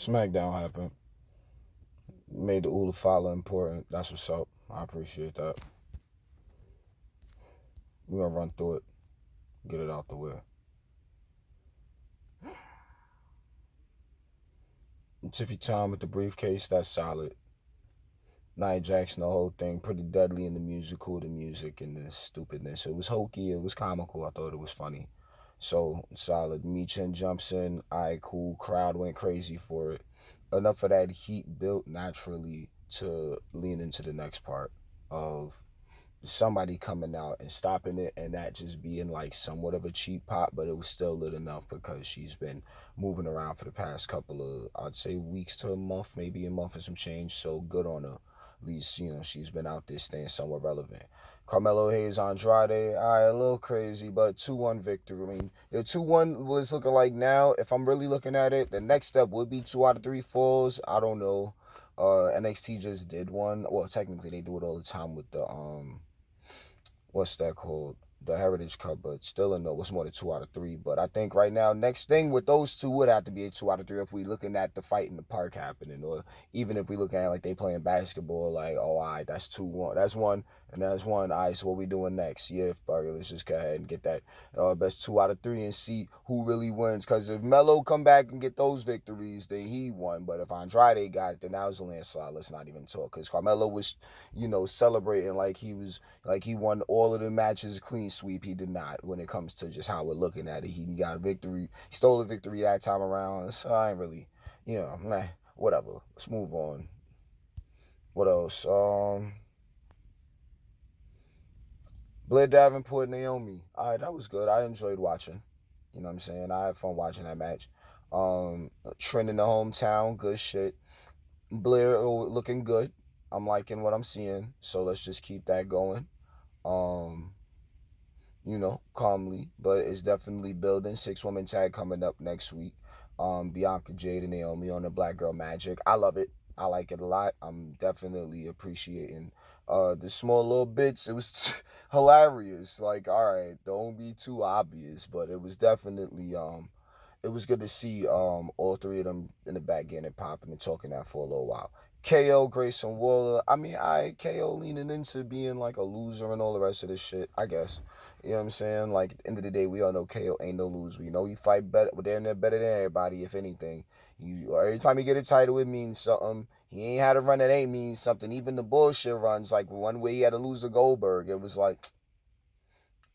Smackdown happened. Made the Ula follow important. That's what's up. I appreciate that. We're gonna run through it, get it out the way. Tiffy Tom with the briefcase, that's solid. Nia Jackson, the whole thing, pretty deadly in the musical, the music and the stupidness. It was hokey, it was comical. I thought it was funny. So solid. Meechin jumps in. Alright, cool. Crowd went crazy for it. Enough of that heat built naturally to lean into the next part of somebody coming out and stopping it, and that just being like somewhat of a cheap pop, but it was still lit enough because she's been moving around for the past couple of, I'd say, weeks to a month, maybe a month and some change. So good on her. At least, she's been out there staying somewhat relevant. Carmelo Hayes, Andrade, all right, a little crazy, but 2-1 victory. I mean, the 2-1 was looking like now, if I'm really looking at it, the next step would be 2 out of 3 falls. I don't know. NXT just did one. Well, technically, they do it all the time with the what's that called? The Heritage Cup, but still in the what's more than 2 out of 3. But I think right now, next thing with those two would have to be a 2 out of 3 if we looking at the fight in the park happening, or even if we look at it like they playing basketball, like, oh, all right, that's 2-1, that's one, and that's one. All right, so what we doing next? Yeah, fuck it, let's just go ahead and get that best 2 out of 3 and see who really wins. Because if Melo come back and get those victories, then he won. But if Andrade got it, then that was a landslide. Let's not even talk. Because Carmelo was, celebrating like he won all of the matches clean sweep. He did not when it comes to just how we're looking at it. He got a victory. He stole a victory that time around. So I ain't really, whatever. Let's move on. What else? Blair Davenport, Naomi. All right, that was good. I enjoyed watching. You know what I'm saying? I had fun watching that match. Trend in the hometown, good shit. Blair looking good. I'm liking what I'm seeing. So let's just keep that going. Um, calmly, but it's definitely building. 6-woman tag coming up next week. Bianca Jade and Naomi on the Black Girl Magic. I love it. I like it a lot. I'm definitely appreciating the small little bits. It was hilarious. Like, all right, don't be too obvious, but it was definitely it was good to see all three of them in the back getting it popping and talking that for a little while. KO, Grayson Waller. I mean, KO leaning into being like a loser and all the rest of this shit, I guess. You know what I'm saying? Like, at the end of the day, we all know KO ain't no loser. We know he fight better, but damn near better than everybody, if anything. Every time he get a title, it means something. He ain't had a run that ain't mean something. Even the bullshit runs, like one way he had to lose to Goldberg, it was like,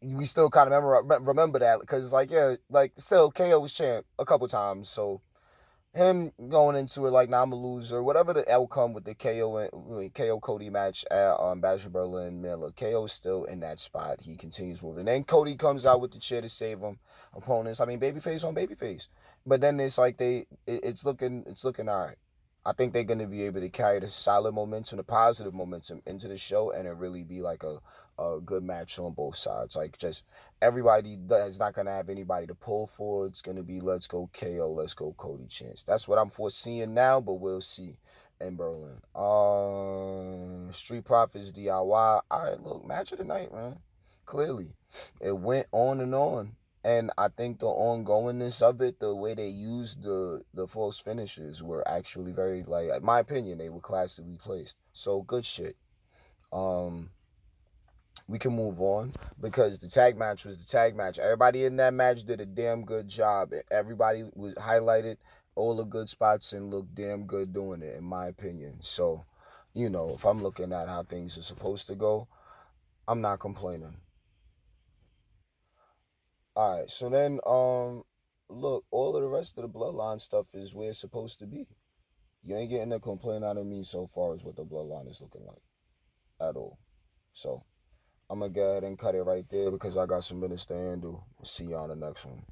we still kind of remember that because, like, yeah, like, still, KO was champ a couple times, so him going into it like, nah, I'm a loser. Whatever the outcome with the KO Cody match at Badger Berlin Miller, KO's still in that spot. He continues moving. And then Cody comes out with the chair to save him. Opponents, I mean, babyface on babyface. But then it's like it's looking all right. I think they're gonna be able to carry the solid momentum, the positive momentum into the show, and it really be like a good match on both sides. Like, just everybody is not gonna have anybody to pull for. It's gonna be let's go KO, let's go Cody chance. That's what I'm foreseeing now, but we'll see in Berlin. Street Profits DIY. All right, look, match of the night, man. Clearly, it went on and on. And I think the ongoingness of it, the way they used the false finishes were actually very, like, in my opinion, they were classically placed. So good shit. Um, we can move on because the tag match was the tag match. Everybody in that match did a damn good job. Everybody was highlighted all the good spots and looked damn good doing it, in my opinion. So, if I'm looking at how things are supposed to go, I'm not complaining. All right, so then, look, all of the rest of the bloodline stuff is where it's supposed to be. You ain't getting a complaint out of me so far as what the bloodline is looking like at all. So I'm gonna go ahead and cut it right there because I got some minutes to handle. See you on the next one.